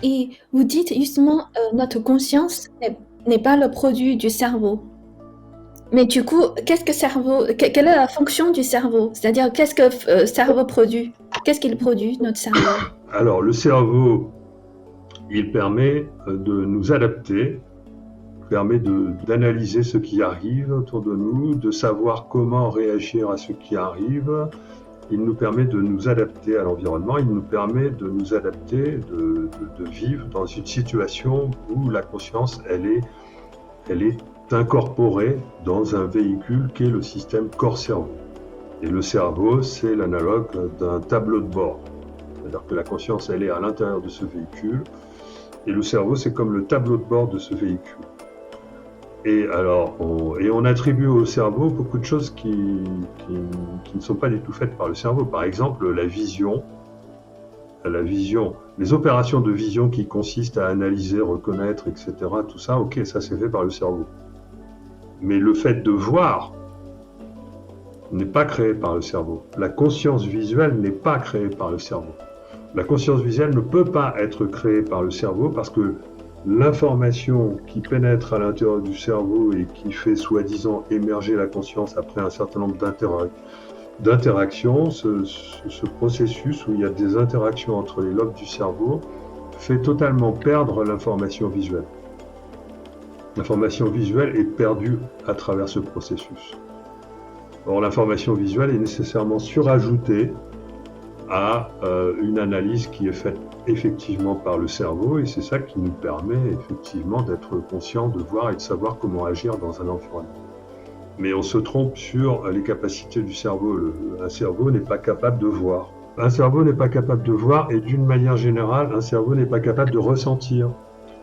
Et vous dites justement, notre conscience n'est pas le produit du cerveau. Mais du coup, qu'est-ce que cerveau, quelle est la fonction du cerveau? C'est-à-dire, qu'est-ce que cerveau produit? Qu'est-ce qu'il produit, notre cerveau? Alors, le cerveau, il permet de nous adapter, permet d'analyser ce qui arrive autour de nous, de savoir comment réagir à ce qui arrive. Il nous permet de nous adapter à l'environnement, il nous permet de nous adapter, de vivre dans une situation où la conscience, elle est incorporée dans un véhicule qui est le système corps-cerveau. Et le cerveau, c'est l'analogue d'un tableau de bord. C'est-à-dire que la conscience, elle est à l'intérieur de ce véhicule, et le cerveau, c'est comme le tableau de bord de ce véhicule. Et alors, on attribue au cerveau beaucoup de choses qui ne sont pas du tout faites par le cerveau. Par exemple, la vision, les opérations de vision qui consistent à analyser, reconnaître, etc. Tout ça, ok, ça c'est fait par le cerveau. Mais le fait de voir n'est pas créé par le cerveau. La conscience visuelle n'est pas créée par le cerveau. La conscience visuelle ne peut pas être créée par le cerveau parce que l'information qui pénètre à l'intérieur du cerveau et qui fait soi-disant émerger la conscience après un certain nombre d'interactions, ce processus où il y a des interactions entre les lobes du cerveau fait totalement perdre l'information visuelle. L'information visuelle est perdue à travers ce processus. Or, l'information visuelle est nécessairement surajoutée à une analyse qui est faite effectivement par le cerveau, et c'est ça qui nous permet effectivement d'être conscient, de voir et de savoir comment agir dans un environnement. Mais on se trompe sur les capacités du cerveau. Un cerveau n'est pas capable de voir. Un cerveau n'est pas capable de voir, et d'une manière générale, un cerveau n'est pas capable de ressentir.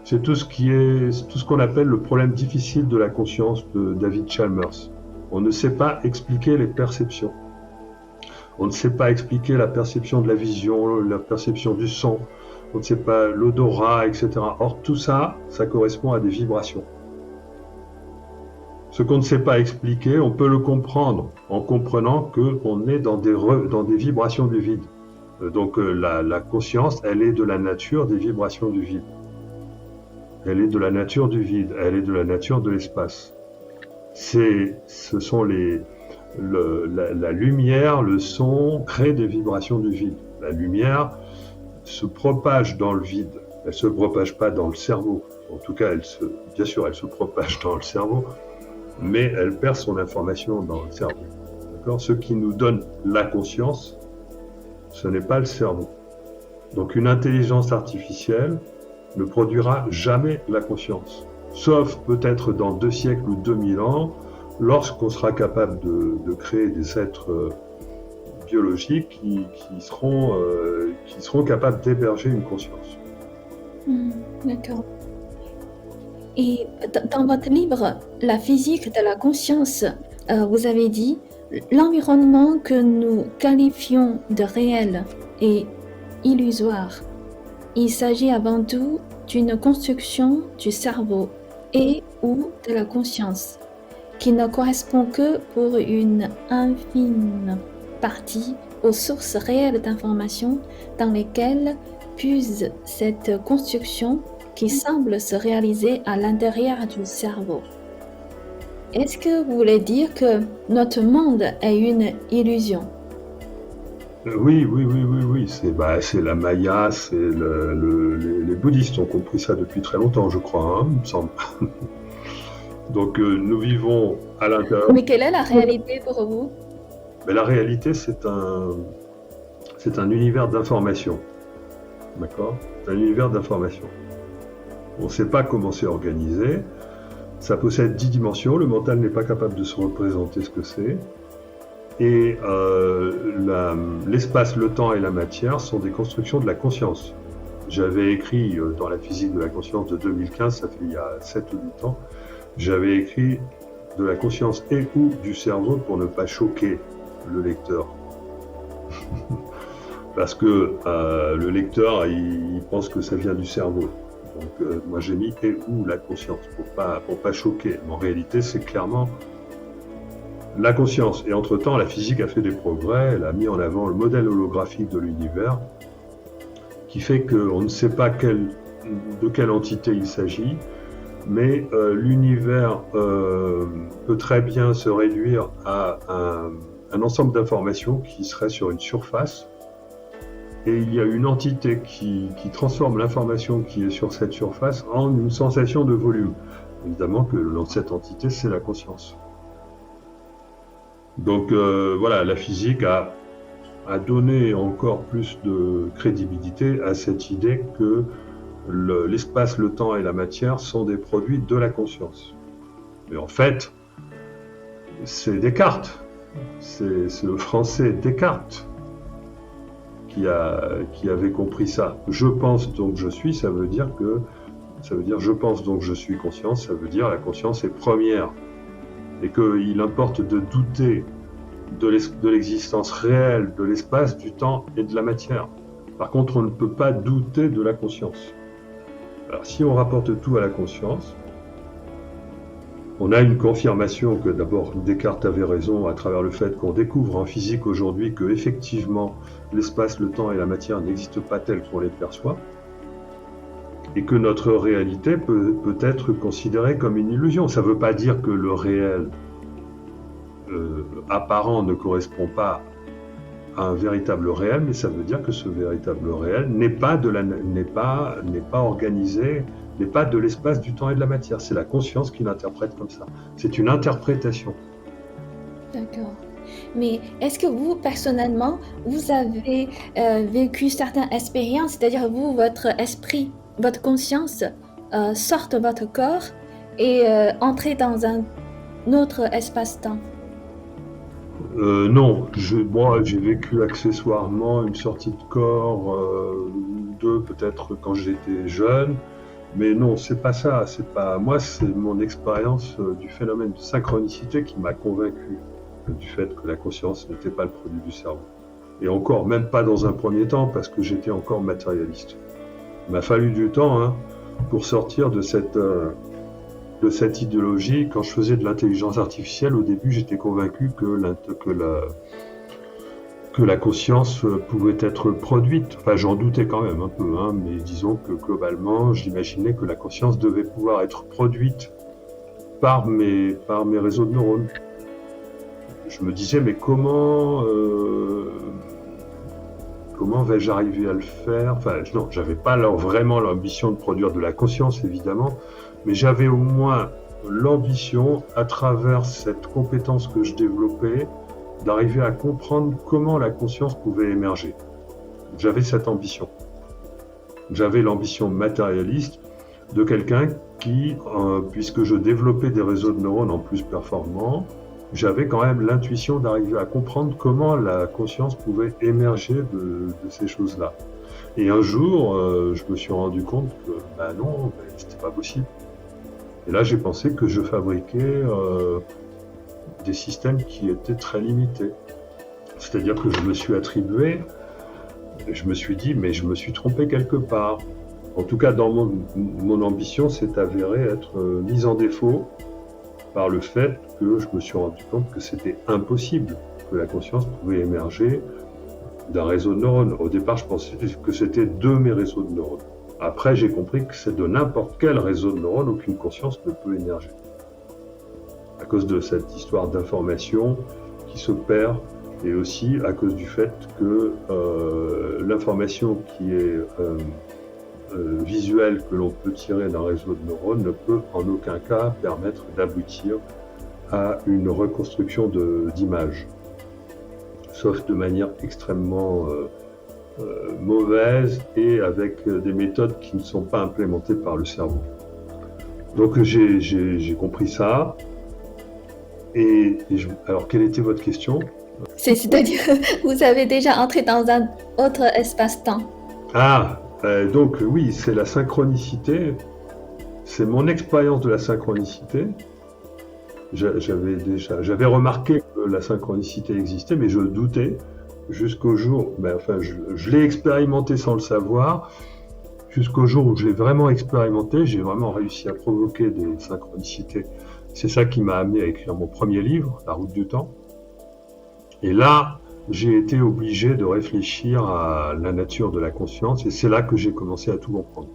C'est tout ce qu'on appelle le problème difficile de la conscience de David Chalmers. On ne sait pas expliquer les perceptions. On ne sait pas expliquer la perception de la vision, la perception du son, on ne sait pas l'odorat, etc. Or, tout ça, ça correspond à des vibrations. Ce qu'on ne sait pas expliquer, on peut le comprendre en comprenant qu'on est dans des vibrations du vide. Donc la conscience, elle est de la nature des vibrations du vide. Elle est de la nature du vide, elle est de la nature de l'espace. Ce sont la lumière, le son créent des vibrations du vide. La lumière se propage dans le vide. Elle ne se propage pas dans le cerveau. En tout cas, bien sûr, elle se propage dans le cerveau, mais elle perd son information dans le cerveau. D'accord ? Ce qui nous donne la conscience, ce n'est pas le cerveau. Donc une intelligence artificielle ne produira jamais la conscience. Sauf peut-être dans 2 siècles ou 2000 ans, lorsqu'on sera capable de créer des êtres biologiques qui seront capables d'héberger une conscience. D'accord. Et dans votre livre, La physique de la conscience, vous avez dit, l'environnement que nous qualifions de réel est illusoire. Il s'agit avant tout d'une construction du cerveau et ou de la conscience, qui ne correspond que pour une infime partie aux sources réelles d'informations dans lesquelles puise cette construction qui semble se réaliser à l'intérieur du cerveau. Est-ce que vous voulez dire que notre monde est une illusion? Oui, c'est la Maya, les bouddhistes ont compris ça depuis très longtemps, je crois, hein, il me semble. Donc nous vivons à l'intérieur. Mais quelle est la réalité pour vous? Mais la réalité, c'est un univers d'information. D'accord ? C'est un univers d'information. On ne sait pas comment c'est organisé. Ça possède 10 dimensions. Le mental n'est pas capable de se représenter ce que c'est. Et l'espace, le temps et la matière sont des constructions de la conscience. J'avais écrit dans la physique de la conscience de 2015, ça fait il y a 7 ou 8 ans, j'avais écrit de la conscience et ou du cerveau pour ne pas choquer le lecteur. Parce que le lecteur, il pense que ça vient du cerveau. Donc moi j'ai mis et ou la conscience pour pas choquer. Mais en réalité, c'est clairement la conscience. Et entre-temps, la physique a fait des progrès. Elle a mis en avant le modèle holographique de l'univers qui fait qu'on ne sait pas quelle de quelle entité il s'agit, mais l'univers peut très bien se réduire à un ensemble d'informations qui serait sur une surface, et il y a une entité qui transforme l'information qui est sur cette surface en une sensation de volume. Évidemment que cette entité, c'est la conscience. Donc voilà, la physique a donné encore plus de crédibilité à cette idée que l'espace, le temps et la matière sont des produits de la conscience. Mais en fait, c'est Descartes, c'est le français Descartes qui avait compris ça. Je pense donc je suis, ça veut dire je pense donc je suis conscience, ça veut dire la conscience est première. Et qu'il importe de douter de l'existence réelle de l'espace, du temps et de la matière. Par contre, on ne peut pas douter de la conscience. Alors, si on rapporte tout à la conscience, on a une confirmation que d'abord Descartes avait raison à travers le fait qu'on découvre en physique aujourd'hui que effectivement l'espace, le temps et la matière n'existent pas tels qu'on les perçoit, et que notre réalité peut être considérée comme une illusion. Ça ne veut pas dire que le réel apparent ne correspond pas à un véritable réel, mais ça veut dire que ce véritable réel n'est pas organisé, n'est pas de l'espace, du temps et de la matière. C'est la conscience qui l'interprète comme ça. C'est une interprétation. D'accord. Mais est-ce que vous, personnellement, vous avez vécu certaines expériences, c'est-à-dire vous, votre esprit, votre conscience sort de votre corps et entrez dans un autre espace-temps? Non, moi j'ai vécu accessoirement une sortie de corps, deux peut-être quand j'étais jeune, mais non, c'est pas ça, moi c'est mon expérience du phénomène de synchronicité qui m'a convaincu du fait que la conscience n'était pas le produit du cerveau. Et encore, même pas dans un premier temps, parce que j'étais encore matérialiste. Il m'a fallu du temps pour sortir de cette idéologie. Quand je faisais de l'intelligence artificielle, au début, j'étais convaincu que la conscience pouvait être produite. Enfin, j'en doutais quand même un peu, mais disons que globalement, j'imaginais que la conscience devait pouvoir être produite par mes réseaux de neurones. Je me disais, mais comment vais-je arriver à le faire? Enfin, non, j'avais pas vraiment l'ambition de produire de la conscience, évidemment, mais j'avais au moins l'ambition, à travers cette compétence que je développais, d'arriver à comprendre comment la conscience pouvait émerger. J'avais cette ambition. J'avais l'ambition matérialiste de quelqu'un qui, puisque je développais des réseaux de neurones en plus performants, j'avais quand même l'intuition d'arriver à comprendre comment la conscience pouvait émerger de ces choses-là. Et un jour, je me suis rendu compte que non, c'était pas possible. Et là, j'ai pensé que je fabriquais des systèmes qui étaient très limités. C'est-à-dire que je me suis attribué, je me suis dit, mais je me suis trompé quelque part. En tout cas, dans mon ambition, s'est avérée être mise en défaut par le fait que je me suis rendu compte que c'était impossible que la conscience pouvait émerger d'un réseau de neurones. Au départ, je pensais que c'était de mes réseaux de neurones. Après, j'ai compris que c'est de n'importe quel réseau de neurones, aucune conscience ne peut émerger. À cause de cette histoire d'information qui se perd, et aussi à cause du fait que l'information qui est visuelle que l'on peut tirer d'un réseau de neurones ne peut en aucun cas permettre d'aboutir à une reconstruction d'image, sauf de manière extrêmement mauvaise et avec des méthodes qui ne sont pas implémentées par le cerveau. Donc j'ai compris ça. Alors, quelle était votre question? C'est-à-dire, vous avez déjà entré dans un autre espace-temps. Donc oui, c'est la synchronicité. C'est mon expérience de la synchronicité. J'avais remarqué que la synchronicité existait, mais je doutais jusqu'au jour. Je l'ai expérimenté sans le savoir. Jusqu'au jour où je l'ai vraiment expérimenté, j'ai vraiment réussi à provoquer des synchronicités. C'est ça qui m'a amené à écrire mon premier livre, La route du temps. Et là, j'ai été obligé de réfléchir à la nature de la conscience, et c'est là que j'ai commencé à tout comprendre.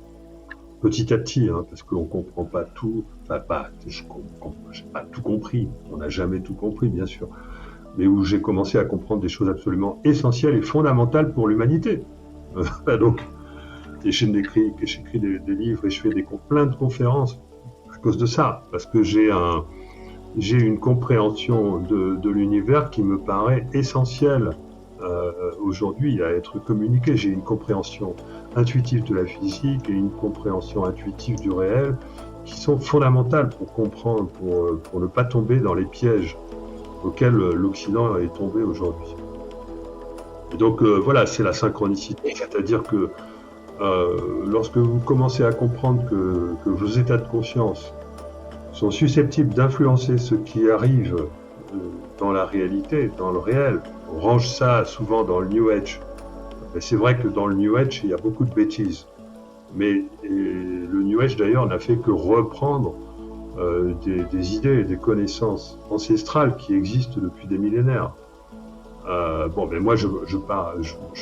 petit à petit, hein, parce qu'on ne comprend pas tout, enfin j'ai pas tout compris, on n'a jamais tout compris bien sûr, mais où j'ai commencé à comprendre des choses absolument essentielles et fondamentales pour l'humanité. Donc, et j'écris des livres et je fais plein de conférences à cause de ça, parce que j'ai une compréhension de l'univers qui me paraît essentielle aujourd'hui à être communiquée. J'ai une compréhension intuitive de la physique et une compréhension intuitive du réel qui sont fondamentales pour comprendre, pour ne pas tomber dans les pièges auxquels l'Occident est tombé aujourd'hui. Et donc voilà, c'est la synchronicité, c'est-à-dire que lorsque vous commencez à comprendre que vos états de conscience sont susceptibles d'influencer ce qui arrive dans la réalité, dans le réel. On range ça souvent dans le New Age. Mais c'est vrai que dans le New Age, il y a beaucoup de bêtises. Mais le New Age, d'ailleurs, n'a fait que reprendre des idées et des connaissances ancestrales qui existent depuis des millénaires. Mais moi, je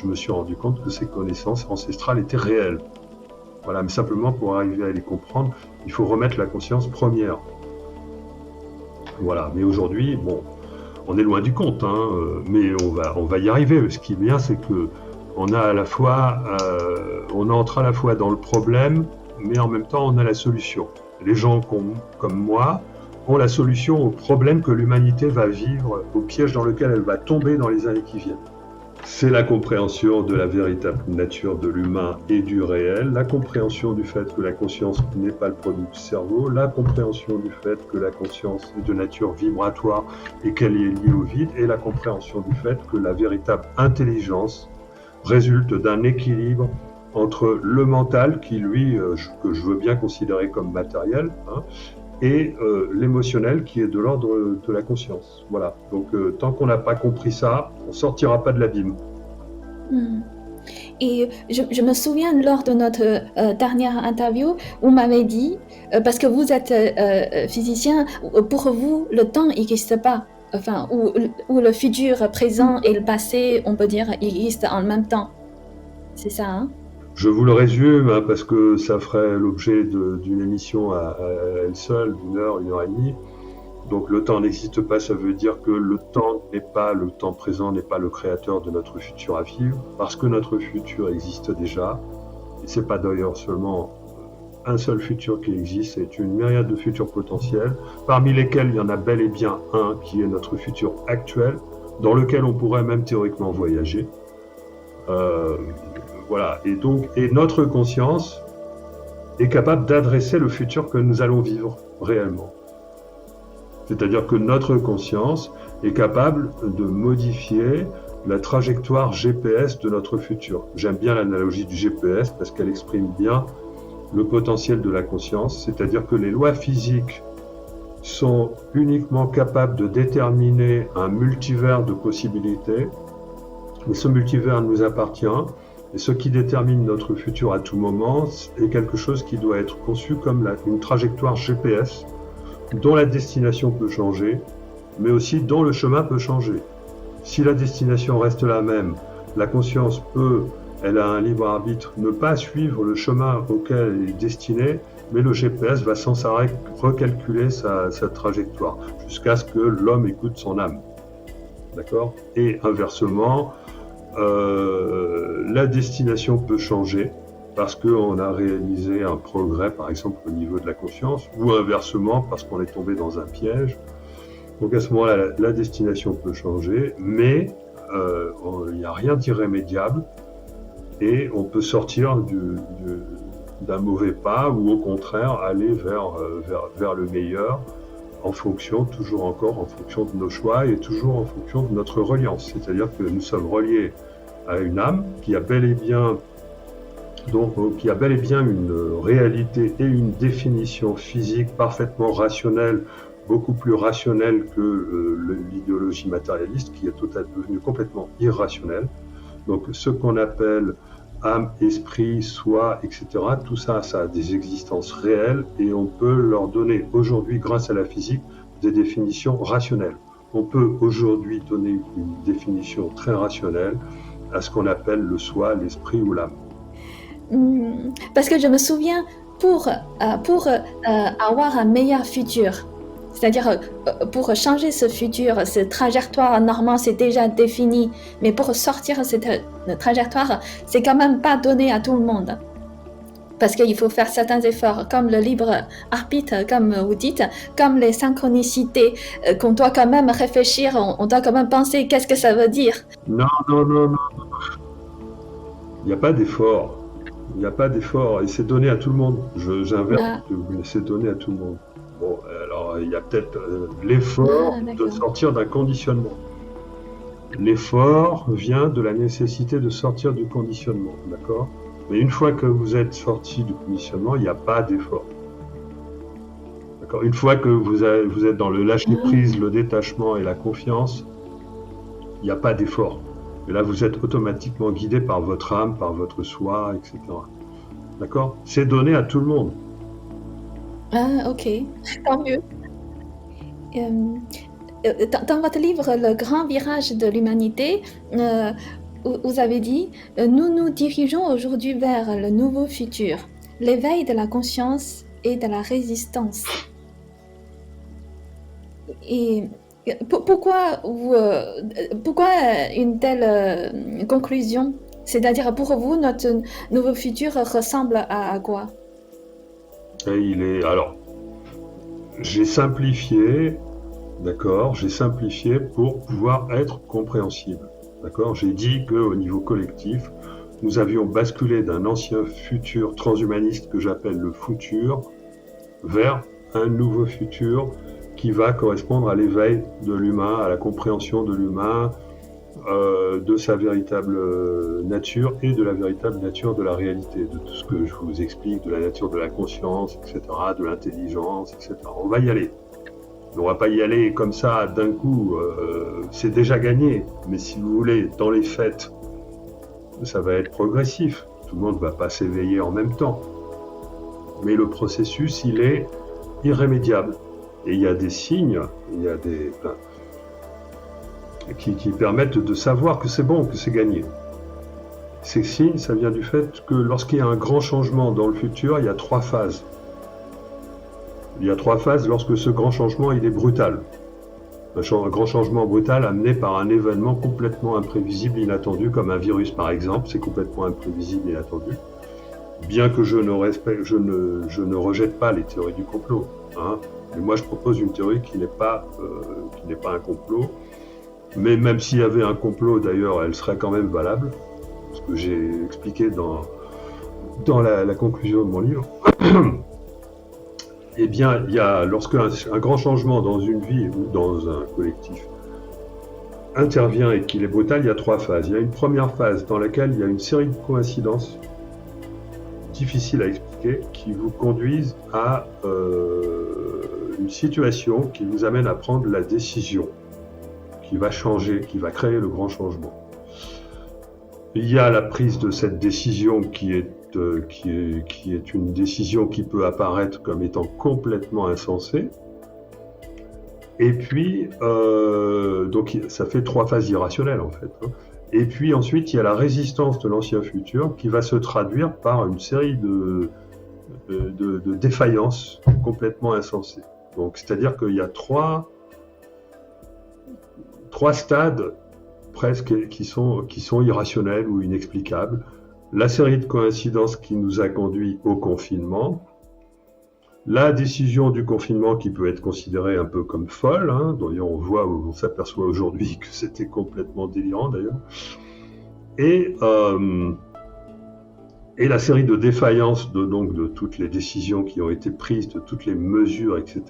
me suis rendu compte que ces connaissances ancestrales étaient réelles. Voilà, mais simplement pour arriver à les comprendre, il faut remettre la conscience première. Voilà, mais aujourd'hui, bon, on est loin du compte, hein, mais on va y arriver. Ce qui est bien, c'est que on entre à la fois dans le problème, mais en même temps, on a la solution. Les gens comme moi ont la solution au problème que l'humanité va vivre, au piège dans lequel elle va tomber dans les années qui viennent. C'est la compréhension de la véritable nature de l'humain et du réel, la compréhension du fait que la conscience n'est pas le produit du cerveau, la compréhension du fait que la conscience est de nature vibratoire et qu'elle est liée au vide, et la compréhension du fait que la véritable intelligence résulte d'un équilibre entre le mental, qui lui, que je veux bien considérer comme matériel, hein, et l'émotionnel qui est de l'ordre de la conscience. Voilà. Donc tant qu'on n'a pas compris ça, on ne sortira pas de l'abîme. Et je me souviens lors de notre dernière interview, vous m'avez dit, parce que vous êtes physicien, pour vous, le temps n'existe pas. Enfin, où le futur, présent et le passé, on peut dire, existent en même temps. C'est ça, hein? Je vous le résume, hein, parce que ça ferait l'objet d'une émission à elle seule, d'une heure et demie. Donc le temps n'existe pas, ça veut dire que le temps présent n'est pas le créateur de notre futur à vivre, parce que notre futur existe déjà. Et c'est pas d'ailleurs seulement un seul futur qui existe, c'est une myriade de futurs potentiels, parmi lesquels il y en a bel et bien un qui est notre futur actuel, dans lequel on pourrait même théoriquement voyager. Voilà, et notre conscience est capable d'adresser le futur que nous allons vivre réellement. C'est-à-dire que notre conscience est capable de modifier la trajectoire GPS de notre futur. J'aime bien l'analogie du GPS parce qu'elle exprime bien le potentiel de la conscience, c'est-à-dire que les lois physiques sont uniquement capables de déterminer un multivers de possibilités, mais ce multivers nous appartient. Et ce qui détermine notre futur à tout moment est quelque chose qui doit être conçu comme une trajectoire GPS dont la destination peut changer, mais aussi dont le chemin peut changer. Si la destination reste la même, la conscience elle a un libre arbitre, ne pas suivre le chemin auquel elle est destinée, mais le GPS va sans arrêt recalculer sa trajectoire, jusqu'à ce que l'homme écoute son âme. D'accord ? Et inversement, la destination peut changer parce qu'on a réalisé un progrès, par exemple au niveau de la conscience, ou inversement parce qu'on est tombé dans un piège. Donc à ce moment-là, la destination peut changer, mais il n'y a rien d'irrémédiable et on peut sortir d'un mauvais pas ou au contraire aller vers le meilleur toujours encore en fonction de nos choix et toujours en fonction de notre reliance. C'est-à-dire que nous sommes reliés à une âme qui a bel et bien une réalité et une définition physique parfaitement rationnelle, beaucoup plus rationnelle que l'idéologie matérialiste qui est devenue complètement irrationnelle. Donc ce qu'on appelle âme, esprit, soi, etc. Tout ça, ça a des existences réelles et on peut leur donner aujourd'hui, grâce à la physique, des définitions rationnelles. On peut aujourd'hui donner une définition très rationnelle à ce qu'on appelle le soi, l'esprit ou l'âme. Parce que je me souviens, pour avoir un meilleur futur. C'est-à-dire, pour changer ce futur, cette trajectoire, normalement, c'est déjà défini. Mais pour sortir de cette trajectoire, c'est quand même pas donné à tout le monde. Parce qu'il faut faire certains efforts, comme le libre arbitre, comme vous dites, comme les synchronicités, qu'on doit quand même réfléchir, on doit quand même penser qu'est-ce que ça veut dire. Non, non, non, non. Il n'y a pas d'effort. Il n'y a pas d'effort. Et c'est donné à tout le monde. J'inverse, c'est donné à tout le monde. Bon, alors il y a peut-être l'effort de sortir d'un conditionnement. L'effort vient de la nécessité de sortir du conditionnement, d'accord ? Mais une fois que vous êtes sorti du conditionnement, il n'y a pas d'effort. D'accord ? Une fois que vous êtes dans le lâcher-prise, le détachement et la confiance, il n'y a pas d'effort. Et là, vous êtes automatiquement guidé par votre âme, par votre soi, etc. D'accord ? C'est donné à tout le monde. Ah, ok, tant mieux. Dans votre livre, Le grand virage de l'humanité, vous avez dit « Nous nous dirigeons aujourd'hui vers le nouveau futur, l'éveil de la conscience et de la résistance. » Et pourquoi une telle conclusion ? C'est-à-dire, pour vous, notre nouveau futur ressemble à quoi ? Et alors, j'ai simplifié, d'accord, j'ai simplifié pour pouvoir être compréhensible, d'accord. J'ai dit qu'au niveau collectif, nous avions basculé d'un ancien futur transhumaniste que j'appelle le futur vers un nouveau futur qui va correspondre à l'éveil de l'humain, à la compréhension de l'humain, de sa véritable nature et de la véritable nature de la réalité, de tout ce que je vous explique, de la nature de la conscience, etc., de l'intelligence, etc. On va y aller. On va pas y aller comme ça d'un coup, c'est déjà gagné. Mais si vous voulez, dans les faits, ça va être progressif. Tout le monde ne va pas s'éveiller en même temps. Mais le processus, il est irrémédiable. Et il y a des signes, il y a des... qui permettent de savoir que c'est bon, que c'est gagné. Ces signes, ça vient du fait que lorsqu'il y a un grand changement dans le futur, il y a 3 phases. Il y a 3 phases lorsque ce grand changement, il est brutal. Un grand changement brutal amené par un événement complètement imprévisible, inattendu, comme un virus par exemple, c'est complètement imprévisible, inattendu. Bien que je ne rejette pas les théories du complot, hein. Mais moi je propose une théorie qui n'est pas un complot. Mais même s'il y avait un complot, d'ailleurs, elle serait quand même valable, ce que j'ai expliqué dans la conclusion de mon livre. Eh bien, il y a, lorsque un grand changement dans une vie ou dans un collectif intervient et qu'il est brutal, il y a 3 phases. Il y a une première phase dans laquelle il y a une série de coïncidences difficiles à expliquer qui vous conduisent à une situation qui vous amène à prendre la décision qui va changer, qui va créer le grand changement. Il y a la prise de cette décision qui est une décision qui peut apparaître comme étant complètement insensée. Et puis, donc ça fait 3 phases irrationnelles en fait. Et puis ensuite, il y a la résistance de l'ancien futur qui va se traduire par une série de défaillances complètement insensées. Donc, c'est-à-dire qu'il y a 3 stades presque qui sont irrationnels ou inexplicables. La série de coïncidences qui nous a conduit au confinement, la décision du confinement qui peut être considérée un peu comme folle, hein, d'ailleurs on s'aperçoit aujourd'hui que c'était complètement délirant d'ailleurs, et la série de défaillances de toutes les décisions qui ont été prises, de toutes les mesures, etc.,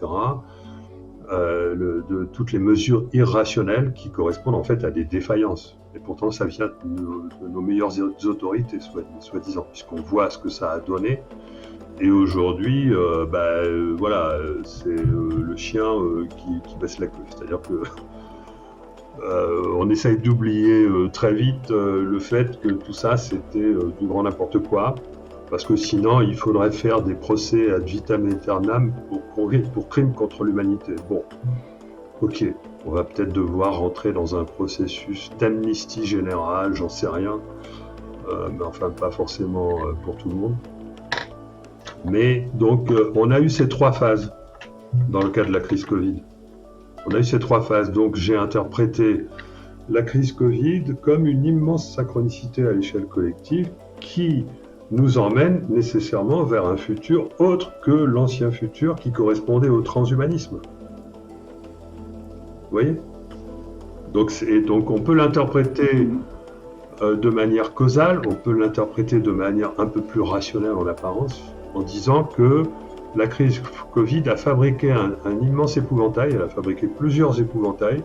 de toutes les mesures irrationnelles qui correspondent en fait à des défaillances. Et pourtant, ça vient de nos meilleures autorités, soi-disant, puisqu'on voit ce que ça a donné. Et aujourd'hui, voilà, c'est le chien qui baisse la queue. C'est-à-dire que on essaye d'oublier très vite le fait que tout ça, c'était du grand n'importe quoi. Parce que sinon, il faudrait faire des procès ad vitam aeternam pour crimes contre l'humanité. Bon, ok, on va peut-être devoir rentrer dans un processus d'amnistie générale, j'en sais rien, mais enfin pas forcément pour tout le monde. Mais donc, on a eu ces 3 phases dans le cas de la crise Covid. On a eu ces 3 phases. Donc, j'ai interprété la crise Covid comme une immense synchronicité à l'échelle collective qui nous emmène nécessairement vers un futur autre que l'ancien futur qui correspondait au transhumanisme. Vous voyez ? Donc on peut l'interpréter de manière causale, on peut l'interpréter de manière un peu plus rationnelle en apparence, en disant que la crise Covid a fabriqué un immense épouvantail, elle a fabriqué plusieurs épouvantails,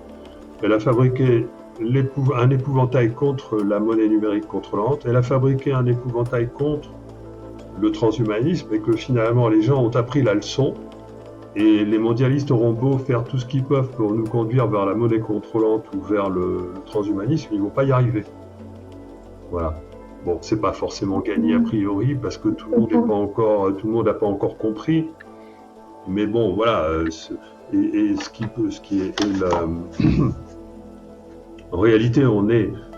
elle a fabriqué un épouvantail contre la monnaie numérique contrôlante, elle a fabriqué un épouvantail contre le transhumanisme, et que finalement les gens ont appris la leçon, et les mondialistes auront beau faire tout ce qu'ils peuvent pour nous conduire vers la monnaie contrôlante ou vers le transhumanisme, ils ne vont pas y arriver. Voilà. Bon, c'est pas forcément gagné a priori, parce que tout le monde n'a pas encore compris, mais bon, voilà, en réalité,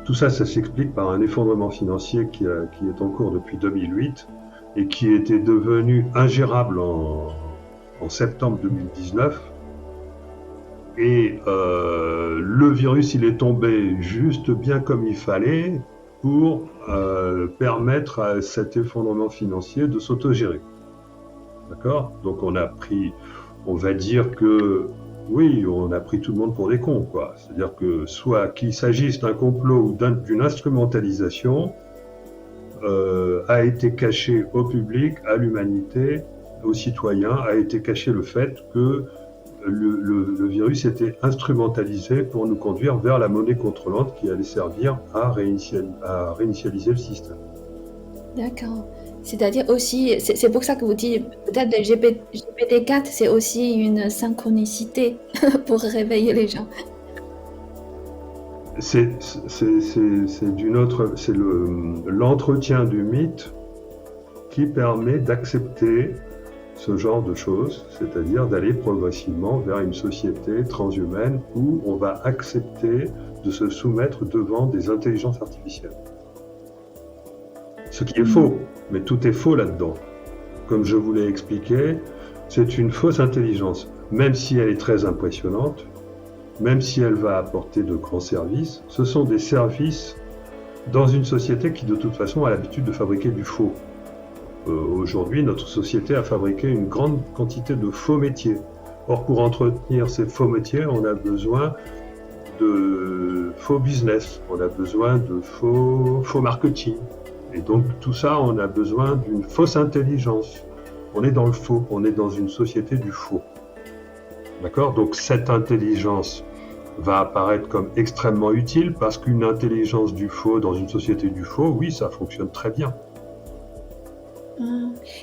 tout ça s'explique par un effondrement financier qui est en cours depuis 2008 et qui était devenu ingérable en septembre 2019. Et le virus, il est tombé juste bien comme il fallait pour permettre à cet effondrement financier de s'autogérer. D'accord ? Donc on va dire que oui, on a pris tout le monde pour des cons, quoi. C'est-à-dire que soit qu'il s'agisse d'un complot ou d'une instrumentalisation, a été caché au public, à l'humanité, aux citoyens, a été caché le fait que le virus était instrumentalisé pour nous conduire vers la monnaie contrôlante qui allait servir à réinitialiser le système. D'accord. C'est-à-dire aussi, c'est pour ça que vous dites, peut-être le GPT-4, c'est aussi une synchronicité pour réveiller les gens. C'est l'entretien du mythe qui permet d'accepter ce genre de choses, c'est-à-dire d'aller progressivement vers une société transhumaine où on va accepter de se soumettre devant des intelligences artificielles. Ce qui est faux, mais tout est faux là-dedans. Comme je vous l'ai expliqué, c'est une fausse intelligence, même si elle est très impressionnante, même si elle va apporter de grands services, ce sont des services dans une société qui de toute façon a l'habitude de fabriquer du faux. Aujourd'hui, notre société a fabriqué une grande quantité de faux métiers. Or, pour entretenir ces faux métiers, on a besoin de faux business, on a besoin de faux marketing. Et donc, tout ça, on a besoin d'une fausse intelligence. On est dans le faux, on est dans une société du faux. D'accord ? Donc, cette intelligence va apparaître comme extrêmement utile parce qu'une intelligence du faux dans une société du faux, oui, ça fonctionne très bien.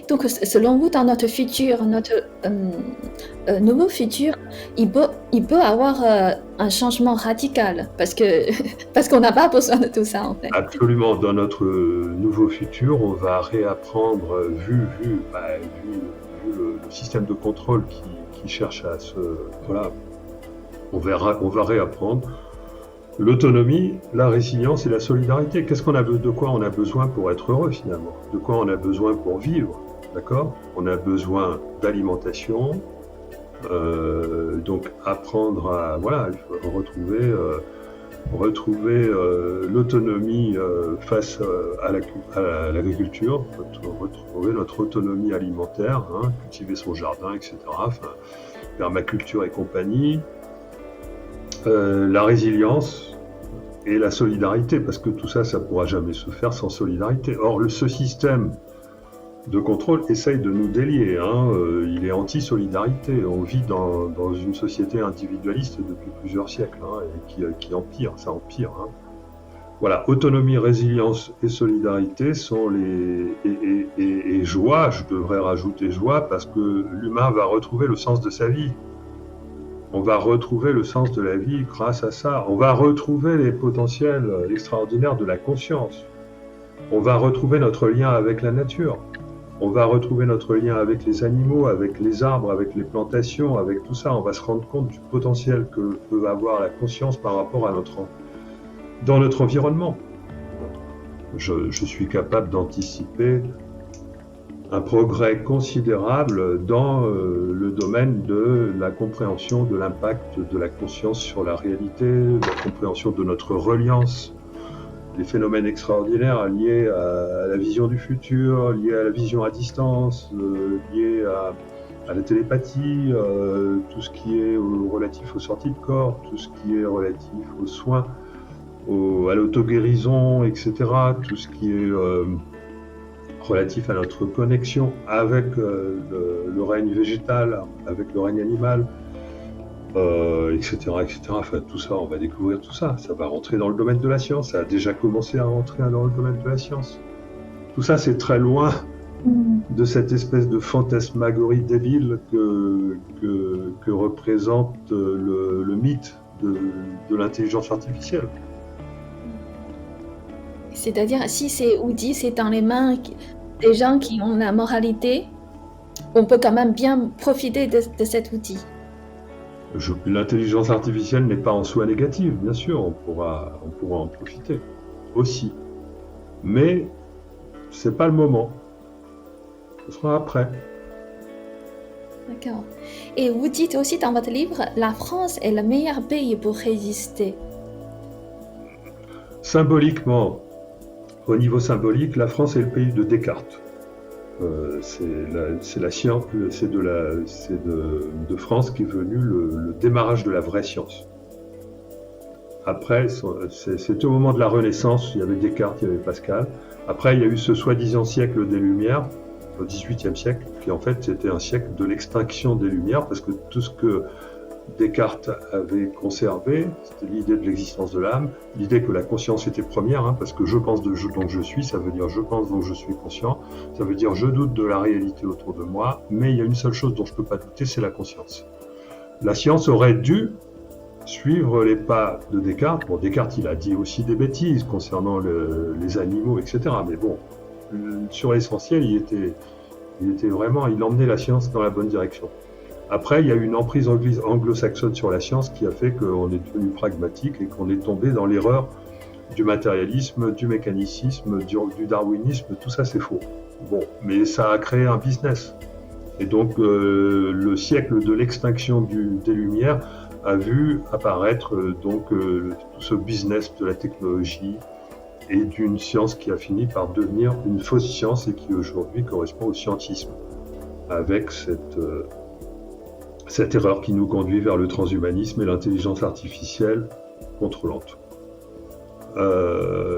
Donc, selon vous, dans notre futur, notre nouveau futur, il peut avoir un changement radical parce qu'on n'a pas besoin de tout ça, en fait. Absolument. Dans notre nouveau futur, on va réapprendre, vu le système de contrôle qui cherche à se... Voilà. On va réapprendre l'autonomie, la résilience et la solidarité. De quoi on a besoin pour être heureux finalement ? De quoi on a besoin pour vivre ? D'accord ? On a besoin d'alimentation, donc apprendre à retrouver l'autonomie face à l'agriculture, retrouver notre autonomie alimentaire, cultiver son jardin, etc. Permaculture et compagnie. La résilience et la solidarité, parce que tout ça, ça ne pourra jamais se faire sans solidarité. Or, ce système de contrôle essaye de nous délier, il est anti-solidarité. On vit dans une société individualiste depuis plusieurs siècles, et qui empire, ça empire. Voilà, autonomie, résilience et solidarité sont et joie, je devrais rajouter joie, parce que l'humain va retrouver le sens de sa vie. On va retrouver le sens de la vie grâce à ça. On va retrouver les potentiels extraordinaires de la conscience. On va retrouver notre lien avec la nature. On va retrouver notre lien avec les animaux, avec les arbres, avec les plantations, avec tout ça. On va se rendre compte du potentiel que peut avoir la conscience par rapport dans notre environnement. Je suis capable d'anticiper un progrès considérable dans le domaine de la compréhension de l'impact de la conscience sur la réalité, la compréhension de notre reliance, les phénomènes extraordinaires liés à la vision du futur, liés à la vision à distance, liés à la télépathie, tout ce qui est relatif aux sorties de corps, tout ce qui est relatif aux soins, à l'auto-guérison, etc., tout ce qui est relatif à notre connexion avec le règne végétal, avec le règne animal, etc., etc. Enfin, tout ça, on va découvrir tout ça. Ça va rentrer dans le domaine de la science. Ça a déjà commencé à rentrer dans le domaine de la science. Tout ça, c'est très loin de cette espèce de fantasmagorie débile que représente le mythe de l'intelligence artificielle. C'est-à-dire, si c'est outil, c'est dans les mains des gens qui ont la moralité, on peut quand même bien profiter de cet outil. L'intelligence artificielle n'est pas en soi négative, bien sûr, on pourra en profiter aussi. Mais c'est pas le moment. Ce sera après. D'accord. Et vous dites aussi dans votre livre, la France est le meilleur pays pour résister. Symboliquement, au niveau symbolique, la France est le pays de Descartes. C'est la science, c'est de France qu'est venu le démarrage de la vraie science. Après, c'était au moment de la Renaissance, il y avait Descartes, il y avait Pascal. Après, il y a eu ce soi-disant siècle des Lumières, au XVIIIe siècle, qui en fait c'était un siècle de l'extinction des Lumières, parce que tout ce que Descartes avait conservé, c'était l'idée de l'existence de l'âme, l'idée que la conscience était première, parce que je pense donc je suis, ça veut dire je pense donc je suis conscient, ça veut dire je doute de la réalité autour de moi, mais il y a une seule chose dont je ne peux pas douter, c'est la conscience. La science aurait dû suivre les pas de Descartes. Bon, Descartes, il a dit aussi des bêtises concernant les animaux, etc. Mais bon, sur l'essentiel, il était vraiment, il emmenait la science dans la bonne direction. Après, il y a eu une emprise anglo-saxonne sur la science qui a fait qu'on est devenu pragmatique et qu'on est tombé dans l'erreur du matérialisme, du mécanicisme, du darwinisme, tout ça c'est faux. Bon, mais ça a créé un business. Et donc le siècle de l'extinction des Lumières a vu apparaître tout ce business de la technologie et d'une science qui a fini par devenir une fausse science et qui aujourd'hui correspond au scientisme, avec cette erreur qui nous conduit vers le transhumanisme et l'intelligence artificielle contrôlante.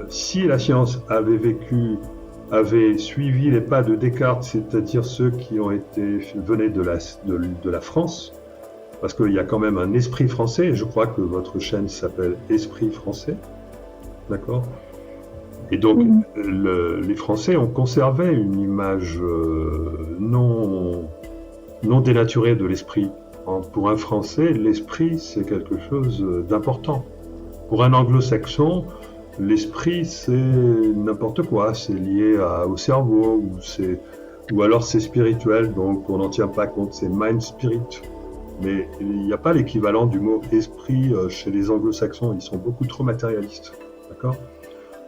Si la science avait suivi les pas de Descartes, c'est-à-dire ceux qui venaient de la France, parce qu'il y a quand même un esprit français, et je crois que votre chaîne s'appelle Esprit français, d'accord ? Et donc, les Français ont conservé une image non dénaturée de l'esprit. Pour un Français, l'esprit, c'est quelque chose d'important. Pour un anglo-saxon, l'esprit, c'est n'importe quoi. C'est lié au cerveau, ou alors c'est spirituel, donc on n'en tient pas compte, c'est mind-spirit. Mais il n'y a pas l'équivalent du mot esprit chez les anglo-saxons, ils sont beaucoup trop matérialistes. D'accord ?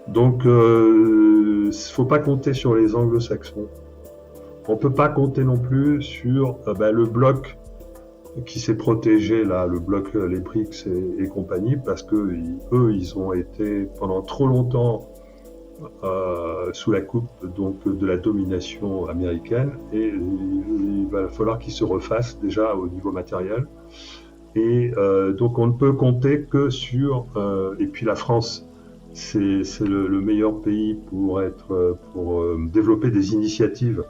Donc, il ne faut pas compter sur les anglo-saxons. On ne peut pas compter non plus sur le bloc qui s'est protégé, là, le bloc, les BRICS et compagnie, parce que eux, ils ont été pendant trop longtemps sous la coupe donc, de la domination américaine, et il va falloir qu'ils se refassent déjà au niveau matériel. Et donc on ne peut compter que sur... et puis la France, c'est le meilleur pays pour développer des initiatives.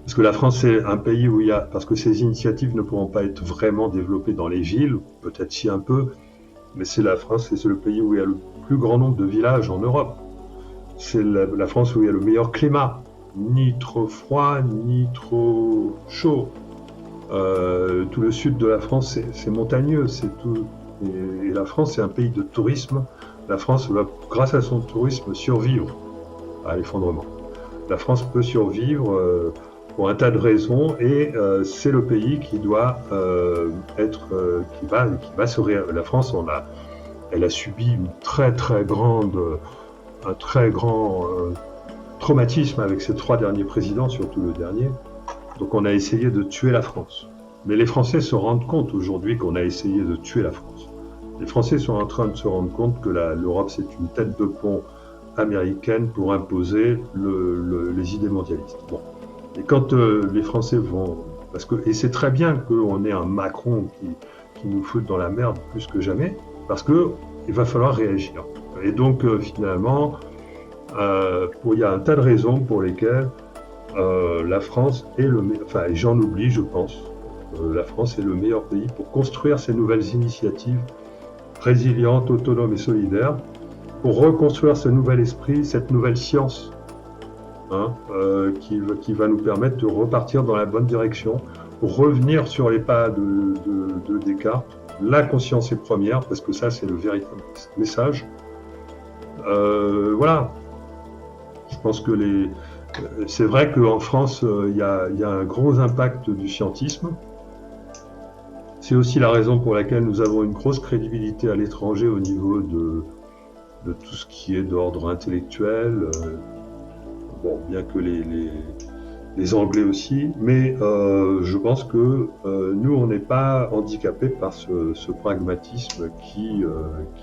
Parce que la France, c'est un pays où parce que ces initiatives ne pourront pas être vraiment développées dans les villes, peut-être si un peu, mais c'est la France, c'est le pays où il y a le plus grand nombre de villages en Europe. C'est la France où il y a le meilleur climat, ni trop froid, ni trop chaud. Tout le sud de la France, c'est montagneux, c'est tout. Et la France, c'est un pays de tourisme. La France va, grâce à son tourisme, survivre à l'effondrement. La France peut survivre pour un tas de raisons, et c'est le pays qui doit qui va se réarmer. La France, elle a subi un très grand traumatisme avec ces 3 derniers présidents, surtout le dernier. Donc on a essayé de tuer la France. Mais les Français se rendent compte aujourd'hui qu'on a essayé de tuer la France. Les Français sont en train de se rendre compte que l'Europe, c'est une tête de pont américaine pour imposer les idées mondialistes. Bon. Et quand les Français vont... et c'est très bien qu'on ait un Macron qui nous foute dans la merde plus que jamais, parce qu'il va falloir réagir. Et donc, finalement, il y a un tas de raisons pour lesquelles la France est et j'en oublie, je pense, la France est le meilleur pays pour construire ces nouvelles initiatives résilientes, autonomes et solidaires, pour reconstruire ce nouvel esprit, cette nouvelle science, qui va nous permettre de repartir dans la bonne direction, revenir sur les pas de Descartes. La conscience est première, parce que ça, c'est le véritable message. Voilà. Je pense que c'est vrai qu'en France, il y a un gros impact du scientisme. C'est aussi la raison pour laquelle nous avons une grosse crédibilité à l'étranger au niveau de tout ce qui est d'ordre intellectuel. Bien que les Anglais aussi, mais je pense que nous, on n'est pas handicapés par ce pragmatisme qui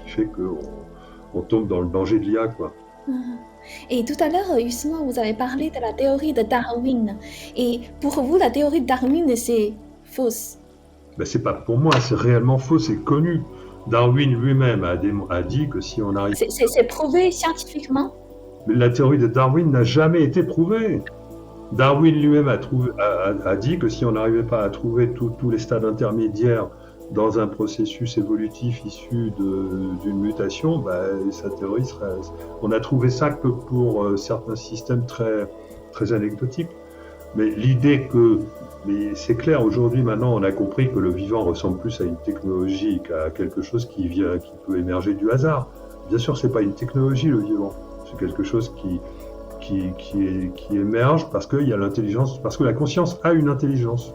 fait qu'on tombe dans le danger de l'IA, quoi. Et tout à l'heure, justement, vous avez parlé de la théorie de Darwin. Et pour vous, la théorie de Darwin, c'est fausse? C'est pas pour moi, c'est réellement faux, c'est connu. Darwin lui-même a dit que si on arrive... C'est prouvé scientifiquement? Mais la théorie de Darwin n'a jamais été prouvée. Darwin lui-même a dit que si on n'arrivait pas à trouver tous les stades intermédiaires dans un processus évolutif issu d'une mutation, sa théorie serait... On a trouvé ça que pour certains systèmes très, très anecdotiques. Mais l'idée que... Mais c'est clair, aujourd'hui, maintenant, on a compris que le vivant ressemble plus à une technologie qu'à quelque chose qui peut émerger du hasard. Bien sûr, c'est pas une technologie, le vivant. C'est quelque chose qui émerge parce qu'il y a l'intelligence, parce que la conscience a une intelligence.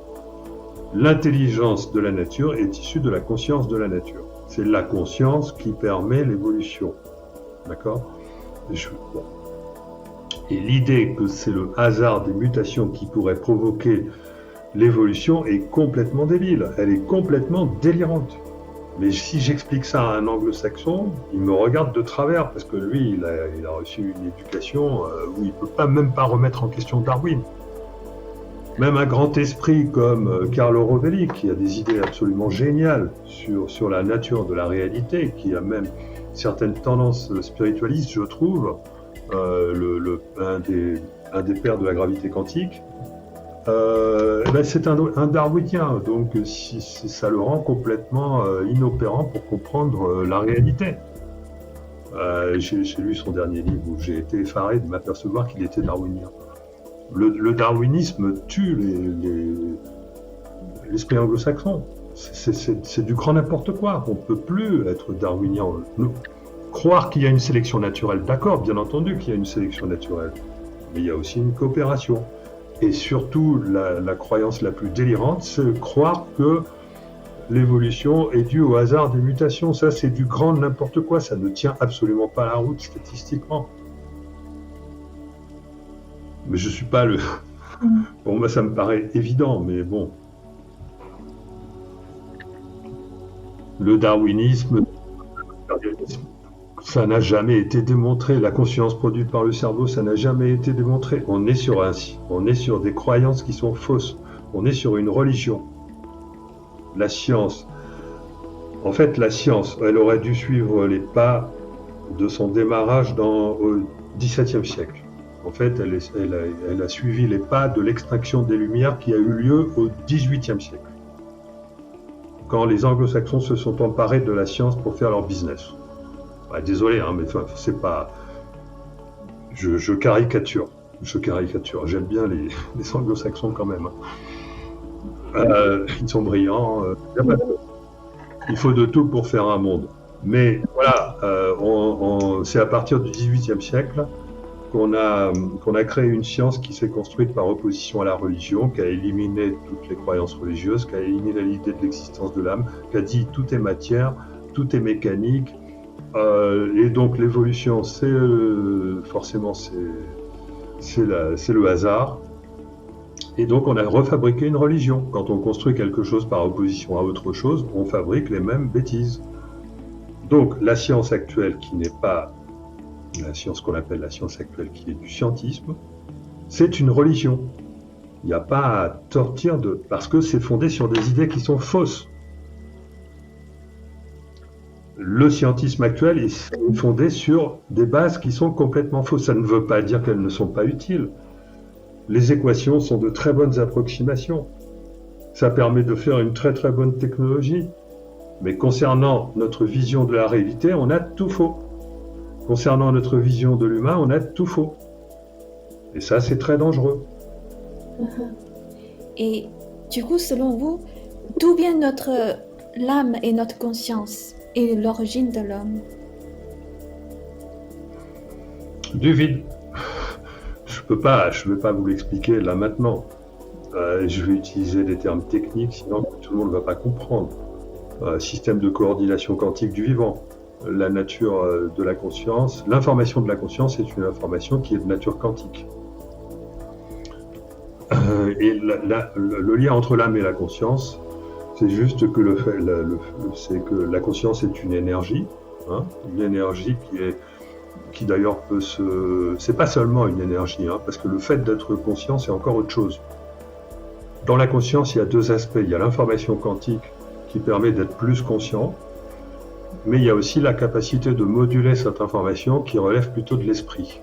L'intelligence de la nature est issue de la conscience de la nature. C'est la conscience qui permet l'évolution. D'accord ? Et l'idée que c'est le hasard des mutations qui pourrait provoquer l'évolution est complètement débile. Elle est complètement délirante. Mais si j'explique ça à un anglo-saxon, il me regarde de travers, parce que lui, il a reçu une éducation où il ne peut même pas remettre en question Darwin. Même un grand esprit comme Carlo Rovelli, qui a des idées absolument géniales sur la nature de la réalité, qui a même certaines tendances spiritualistes, je trouve, un des pères de la gravité quantique, c'est un darwinien, donc ça le rend complètement inopérant pour comprendre la réalité. J'ai lu son dernier livre où j'ai été effaré de m'apercevoir qu'il était darwinien. Le darwinisme tue l'esprit anglo-saxon. C'est du grand n'importe quoi. On ne peut plus être darwinien. Croire qu'il y a une sélection naturelle, d'accord, bien entendu qu'il y a une sélection naturelle, mais il y a aussi une coopération. Et surtout, la croyance la plus délirante, c'est de croire que l'évolution est due au hasard des mutations. Ça, c'est du grand n'importe quoi. Ça ne tient absolument pas la route statistiquement. Mais je suis pas le... Pour moi, ça me paraît évident, mais bon. Le darwinisme, ça n'a jamais été démontré. La conscience produite par le cerveau, ça n'a jamais été démontré. On est sur des croyances qui sont fausses. On est sur une religion. La science. En fait, la science, elle aurait dû suivre les pas de son démarrage au XVIIe siècle. En fait, elle a suivi les pas de l'extinction des Lumières qui a eu lieu au XVIIIe siècle. Quand les anglo-saxons se sont emparés de la science pour faire leur business. Désolé, mais c'est pas... Je caricature. J'aime bien les anglo-saxons quand même. Ils sont brillants. Il faut de tout pour faire un monde. Mais voilà, c'est à partir du XVIIIe siècle qu'on a créé une science qui s'est construite par opposition à la religion, qui a éliminé toutes les croyances religieuses, qui a éliminé l'idée de l'existence de l'âme, qui a dit tout est matière, tout est mécanique. Et donc l'évolution, forcément, c'est le hasard. Et donc on a refabriqué une religion. Quand on construit quelque chose par opposition à autre chose, on fabrique les mêmes bêtises. Donc la science actuelle, qui n'est pas la science qu'on appelle la science actuelle, qui est du scientisme, c'est une religion. Il n'y a pas à tortir parce que c'est fondé sur des idées qui sont fausses. Le scientisme actuel est fondé sur des bases qui sont complètement fausses. Ça ne veut pas dire qu'elles ne sont pas utiles. Les équations sont de très bonnes approximations. Ça permet de faire une très très bonne technologie. Mais concernant notre vision de la réalité, on a tout faux. Concernant notre vision de l'humain, on a tout faux. Et ça, c'est très dangereux. Et du coup, selon vous, d'où vient l'âme et notre conscience et l'origine de l'homme? Du vide. Je vais pas vous l'expliquer là maintenant. Je vais utiliser des termes techniques, sinon tout le monde ne va pas comprendre. Système de coordination quantique du vivant. La nature de la conscience, l'information de la conscience est une information qui est de nature quantique. Et le lien entre l'âme et la conscience, c'est juste que c'est que la conscience est une énergie qui d'ailleurs peut c'est pas seulement une énergie, parce que le fait d'être conscient, c'est encore autre chose. Dans la conscience, il y a deux aspects. Il y a l'information quantique qui permet d'être plus conscient, mais il y a aussi la capacité de moduler cette information qui relève plutôt de l'esprit.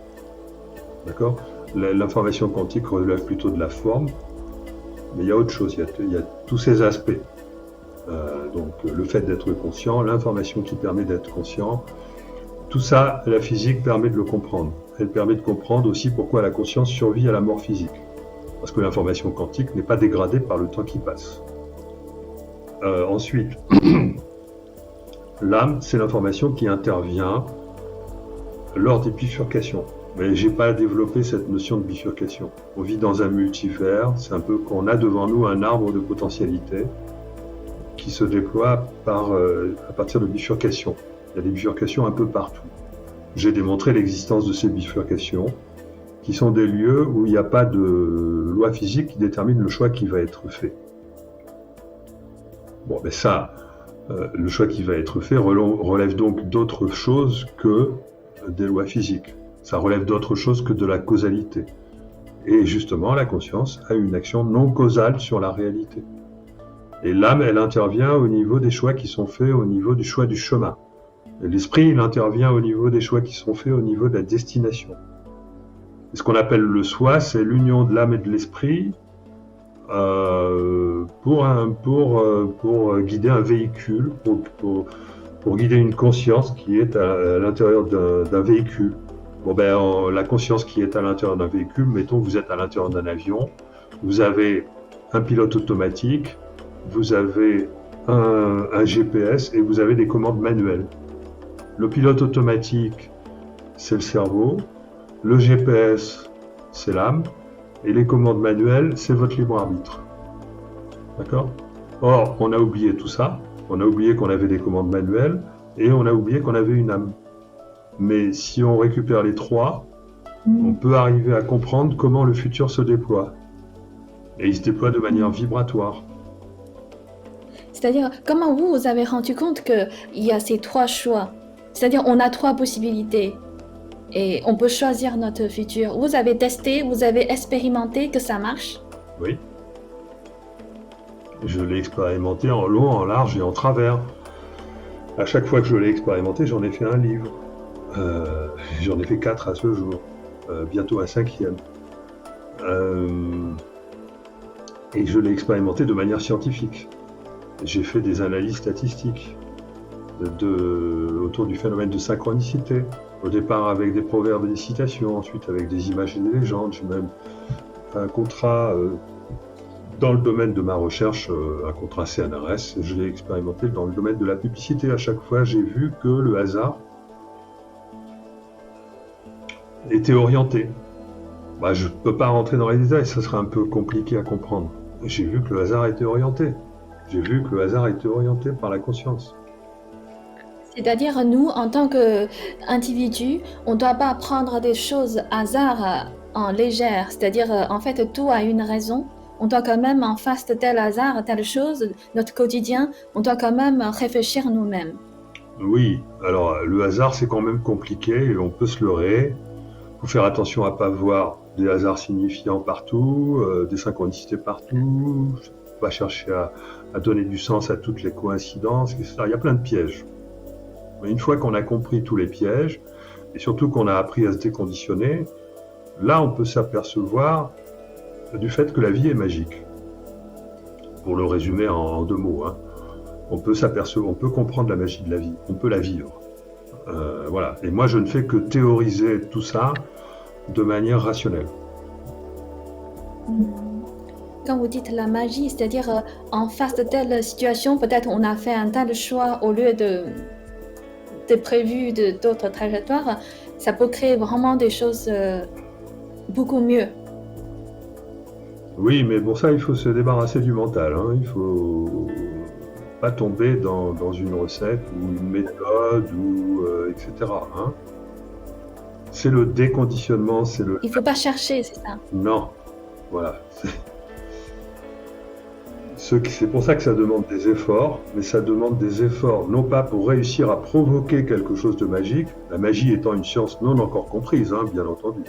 D'accord ? L'information quantique relève plutôt de la forme, mais il y a autre chose, il y a tous ces aspects. Donc le fait d'être conscient, l'information qui permet d'être conscient, tout ça, la physique permet de le comprendre. Elle permet de comprendre aussi pourquoi la conscience survit à la mort physique. Parce que l'information quantique n'est pas dégradée par le temps qui passe. Ensuite, l'âme, c'est l'information qui intervient lors des bifurcations. Mais j'ai pas développé cette notion de bifurcation. On vit dans un multivers, c'est un peu qu'on a devant nous un arbre de potentialité qui se déploie à partir de bifurcations. Il y a des bifurcations un peu partout. J'ai démontré l'existence de ces bifurcations, qui sont des lieux où il n'y a pas de loi physique qui détermine le choix qui va être fait. Bon, mais ça, le choix qui va être fait relève donc d'autre chose que des lois physiques. Ça relève d'autre chose que de la causalité. Et justement, la conscience a une action non causale sur la réalité. Et l'âme, elle intervient au niveau des choix qui sont faits, au niveau du choix du chemin. Et l'esprit, il intervient au niveau des choix qui sont faits, au niveau de la destination. Et ce qu'on appelle le soi, c'est l'union de l'âme et de l'esprit pour guider un véhicule, pour guider une conscience qui est à l'intérieur d'un véhicule. Bon la conscience qui est à l'intérieur d'un véhicule, mettons que vous êtes à l'intérieur d'un avion, vous avez un pilote automatique, vous avez un GPS et vous avez des commandes manuelles. Le pilote automatique, c'est le cerveau, le GPS, c'est l'âme, et les commandes manuelles, c'est votre libre arbitre. D'accord ? Or, on a oublié tout ça, on a oublié qu'on avait des commandes manuelles, et on a oublié qu'on avait une âme. Mais si on récupère les trois, on peut arriver à comprendre comment le futur se déploie. Et il se déploie de manière vibratoire. C'est-à-dire, comment vous avez rendu compte qu'il y a ces trois choix? C'est-à-dire, on a trois possibilités et on peut choisir notre futur. Vous avez testé, vous avez expérimenté que ça marche? Oui. Je l'ai expérimenté en long, en large et en travers. À chaque fois que je l'ai expérimenté, j'en ai fait un livre. J'en ai fait 4 à ce jour, bientôt un 5e. Et je l'ai expérimenté de manière scientifique. J'ai fait des analyses statistiques autour du phénomène de synchronicité. Au départ avec des proverbes et des citations, ensuite avec des images et des légendes. J'ai même un contrat dans le domaine de ma recherche, un contrat CNRS. Je l'ai expérimenté dans le domaine de la publicité. À chaque fois, j'ai vu que le hasard était orienté. Je ne peux pas rentrer dans les détails, ça serait un peu compliqué à comprendre. J'ai vu que le hasard était orienté. J'ai vu que le hasard était orienté par la conscience. C'est-à-dire, nous, en tant qu'individus, on ne doit pas prendre des choses hasard en légère, c'est-à-dire en fait tout a une raison. On doit quand même en face de tel hasard, telle chose, notre quotidien, on doit quand même réfléchir nous-mêmes. Oui, alors le hasard c'est quand même compliqué et on peut se leurrer. Il faut faire attention à pas voir des hasards signifiants partout, des synchronicités partout, pas chercher à donner du sens à toutes les coïncidences, etc. Il y a plein de pièges. Mais une fois qu'on a compris tous les pièges, et surtout qu'on a appris à se déconditionner, là on peut s'apercevoir du fait que la vie est magique. Pour le résumer en 2 mots, hein. On peut comprendre la magie de la vie, on peut la vivre. Voilà. Et moi je ne fais que théoriser tout ça de manière rationnelle. Quand vous dites la magie, c'est-à-dire en face de telle situation, peut-être on a fait un tel choix au lieu de prévu d'autres trajectoires, ça peut créer vraiment des choses beaucoup mieux. Oui, mais pour ça il faut se débarrasser du mental, hein. Il faut pas tomber dans une recette ou une méthode ou etc. Hein. C'est le déconditionnement, c'est le... Il faut pas chercher, c'est ça. Non, voilà. C'est pour ça que ça demande des efforts, mais ça demande des efforts non pas pour réussir à provoquer quelque chose de magique, la magie étant une science non encore comprise, hein, bien entendu.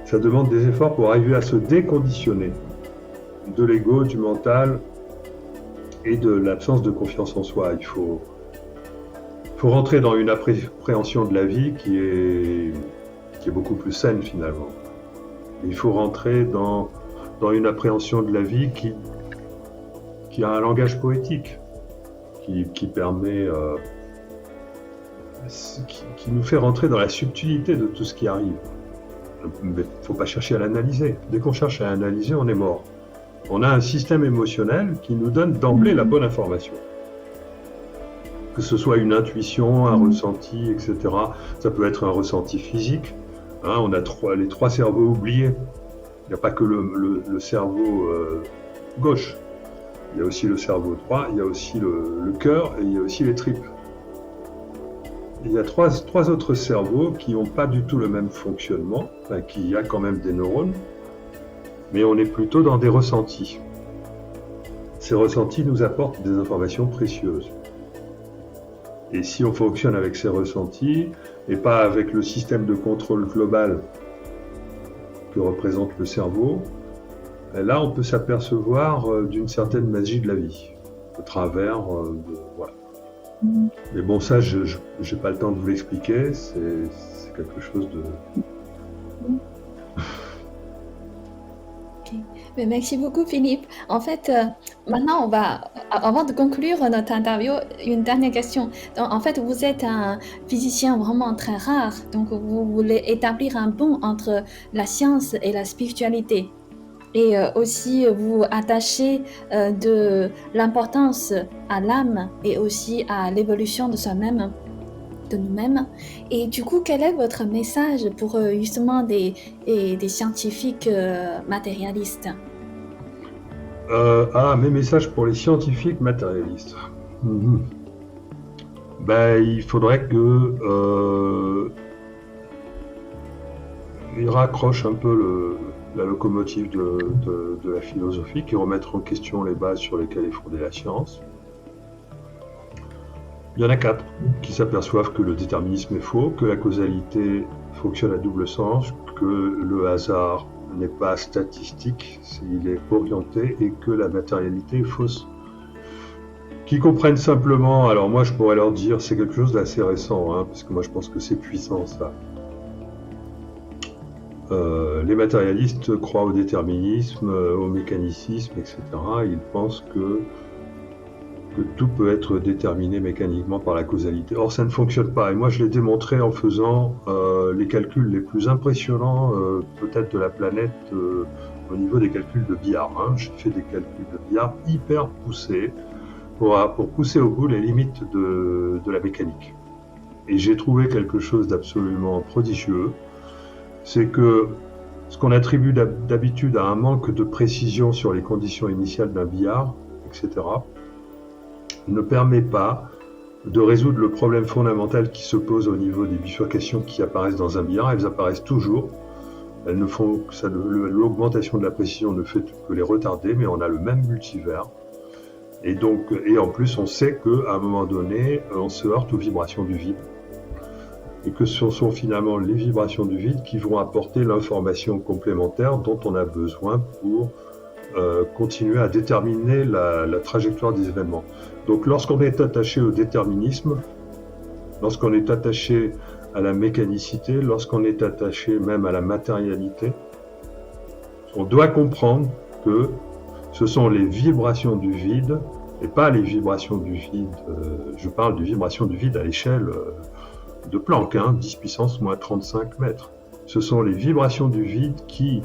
Ça demande des efforts pour arriver à se déconditionner de l'ego, du mental et de l'absence de confiance en soi. Il faut rentrer dans une appréhension de la vie qui est beaucoup plus saine finalement. Il faut rentrer dans une appréhension de la vie qui a un langage poétique, qui permet, qui nous fait rentrer dans la subtilité de tout ce qui arrive. Mais il ne faut pas chercher à l'analyser. Dès qu'on cherche à analyser, on est mort. On a un système émotionnel qui nous donne d'emblée la bonne information. Que ce soit une intuition, un ressenti, etc. Ça peut être un ressenti physique. Hein, on a les 3 cerveaux oubliés. Il n'y a pas que le cerveau gauche. Il y a aussi le cerveau droit, il y a aussi le cœur et il y a aussi les tripes. Il y a trois autres cerveaux qui n'ont pas du tout le même fonctionnement, enfin, qui a quand même des neurones, mais on est plutôt dans des ressentis. Ces ressentis nous apportent des informations précieuses. Et si on fonctionne avec ces ressentis, et pas avec le système de contrôle global que représente le cerveau, là on peut s'apercevoir d'une certaine magie de la vie, au travers voilà. Mais bon, ça, je n'ai pas le temps de vous l'expliquer, c'est quelque chose de... Okay. Mais merci beaucoup, Philippe. En fait, maintenant, avant de conclure notre interview, une dernière question. Donc, en fait, vous êtes un physicien vraiment très rare, donc vous voulez établir un pont entre la science et la spiritualité. Et aussi, vous attachez de l'importance à l'âme et aussi à l'évolution de soi-même, de nous-mêmes. Et du coup, quel est votre message pour justement des scientifiques matérialistes? Mes messages pour les scientifiques matérialistes. Ben, il faudrait que ils raccrochent un peu la locomotive de la philosophie, qui remettre en question les bases sur lesquelles est fondée la science. Il y en a 4 qui s'aperçoivent que le déterminisme est faux, que la causalité fonctionne à double sens, que le hasard n'est pas statistique, il est orienté, et que la matérialité est fausse. Qui comprennent simplement, alors moi je pourrais leur dire, c'est quelque chose d'assez récent, hein, parce que moi je pense que c'est puissant ça. Les matérialistes croient au déterminisme, au mécanicisme, etc. Ils pensent que tout peut être déterminé mécaniquement par la causalité. Or, ça ne fonctionne pas. Et moi, je l'ai démontré en faisant les calculs les plus impressionnants, peut-être de la planète, au niveau des calculs de billard. Hein. J'ai fait des calculs de billard hyper poussés pour pousser au bout les limites de la mécanique. Et j'ai trouvé quelque chose d'absolument prodigieux. C'est que ce qu'on attribue d'habitude à un manque de précision sur les conditions initiales d'un billard, etc., ne permet pas de résoudre le problème fondamental qui se pose au niveau des bifurcations qui apparaissent dans un billard. Elles apparaissent toujours Elles ne font l'augmentation de la précision ne fait que les retarder, mais on a le même multivers. Et en plus, on sait qu'à un moment donné, on se heurte aux vibrations du vide. Et que ce sont finalement les vibrations du vide qui vont apporter l'information complémentaire dont on a besoin pour continuer à déterminer la trajectoire des événements. Donc lorsqu'on est attaché au déterminisme, lorsqu'on est attaché à la mécanicité, lorsqu'on est attaché même à la matérialité, on doit comprendre que ce sont les vibrations du vide, et pas les vibrations du vide, je parle de vibrations du vide à l'échelle de Planck, 10 puissance moins 35 mètres. Ce sont les vibrations du vide qui,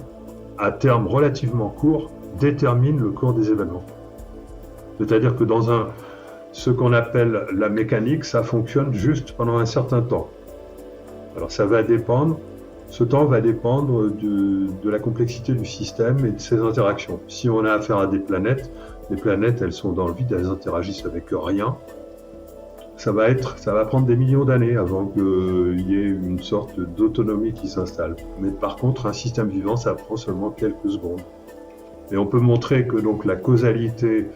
à terme relativement court, déterminent le cours des événements. C'est-à-dire que dans ce qu'on appelle la mécanique, ça fonctionne juste pendant un certain temps. Alors ça va dépendre, ce temps va dépendre de la complexité du système et de ses interactions. Si on a affaire à des planètes, les planètes elles sont dans le vide, elles interagissent avec rien. Ça va prendre des millions d'années avant qu'il y ait une sorte d'autonomie qui s'installe. Mais par contre, un système vivant, ça prend seulement quelques secondes. Et on peut montrer que donc la causalité,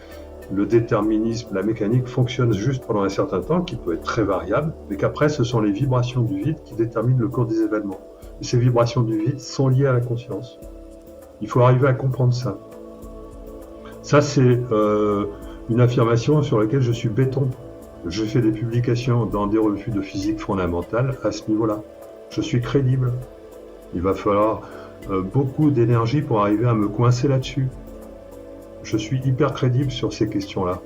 le déterminisme, la mécanique fonctionnent juste pendant un certain temps, qui peut être très variable, mais qu'après, ce sont les vibrations du vide qui déterminent le cours des événements. Et ces vibrations du vide sont liées à la conscience. Il faut arriver à comprendre ça. Ça, c'est une affirmation sur laquelle je suis béton. Je fais des publications dans des revues de physique fondamentale à ce niveau-là. Je suis crédible. Il va falloir beaucoup d'énergie pour arriver à me coincer là-dessus. Je suis hyper crédible sur ces questions-là.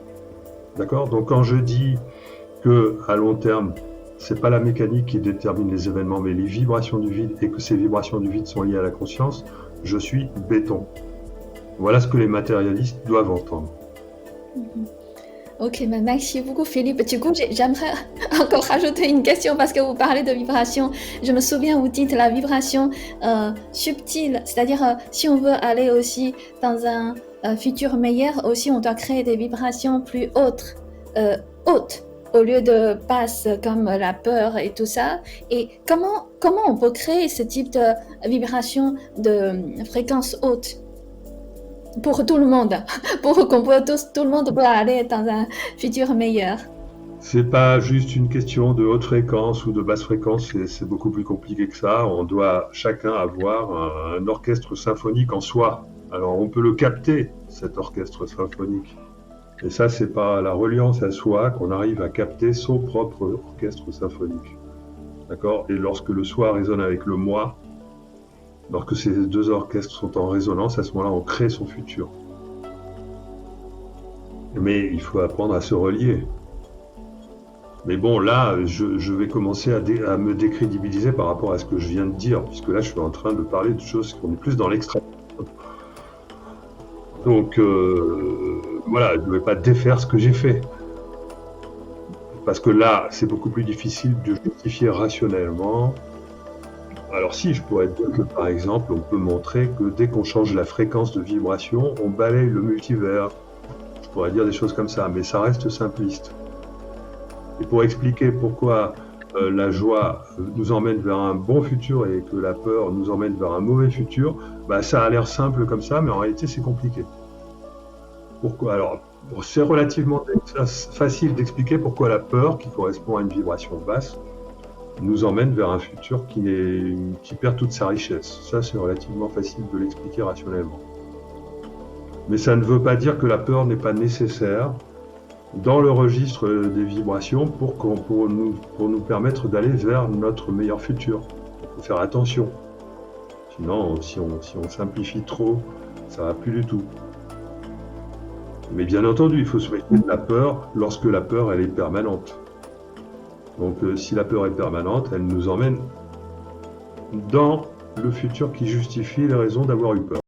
D'accord ? Donc quand je dis que à long terme, c'est pas la mécanique qui détermine les événements, mais les vibrations du vide, et que ces vibrations du vide sont liées à la conscience, je suis béton. Voilà ce que les matérialistes doivent entendre. Ok, merci beaucoup Philippe. Du coup, j'aimerais encore rajouter une question parce que vous parlez de vibration. Je me souviens, vous dites la vibration subtile, c'est-à-dire si on veut aller aussi dans un futur meilleur, aussi on doit créer des vibrations plus hautes, au lieu de basses comme la peur et tout ça. Et comment on peut créer ce type de vibration de fréquence haute pour tout le monde, pour qu'on puisse tout le monde peut aller dans un futur meilleur? C'est pas juste une question de haute fréquence ou de basse fréquence, c'est beaucoup plus compliqué que ça. On doit chacun avoir un orchestre symphonique en soi. Alors on peut le capter, cet orchestre symphonique. Et ça, c'est par la reliance à soi qu'on arrive à capter son propre orchestre symphonique. D'accord ? Et lorsque le soi résonne avec le moi, lorsque ces deux orchestres sont en résonance, à ce moment-là, on crée son futur. Mais il faut apprendre à se relier. Mais bon, là, je vais commencer à me décrédibiliser par rapport à ce que je viens de dire, puisque là, je suis en train de parler de choses qui sont plus dans l'extrême. Donc, voilà, je ne vais pas défaire ce que j'ai fait. Parce que là, c'est beaucoup plus difficile de justifier rationnellement. Alors si, je pourrais dire que par exemple, on peut montrer que dès qu'on change la fréquence de vibration, on balaye le multivers. Je pourrais dire des choses comme ça, mais ça reste simpliste. Et pour expliquer pourquoi la joie nous emmène vers un bon futur et que la peur nous emmène vers un mauvais futur, ça a l'air simple comme ça, mais en réalité c'est compliqué. Pourquoi ? Alors, c'est relativement facile d'expliquer pourquoi la peur, qui correspond à une vibration basse, nous emmène vers un futur qui perd toute sa richesse. Ça, c'est relativement facile de l'expliquer rationnellement. Mais ça ne veut pas dire que la peur n'est pas nécessaire dans le registre des vibrations pour nous permettre d'aller vers notre meilleur futur. Il faut faire attention. Sinon, si on simplifie trop, ça ne va plus du tout. Mais bien entendu, il faut se méfier de la peur lorsque la peur, elle est permanente. Donc si la peur est permanente, elle nous emmène dans le futur qui justifie les raisons d'avoir eu peur.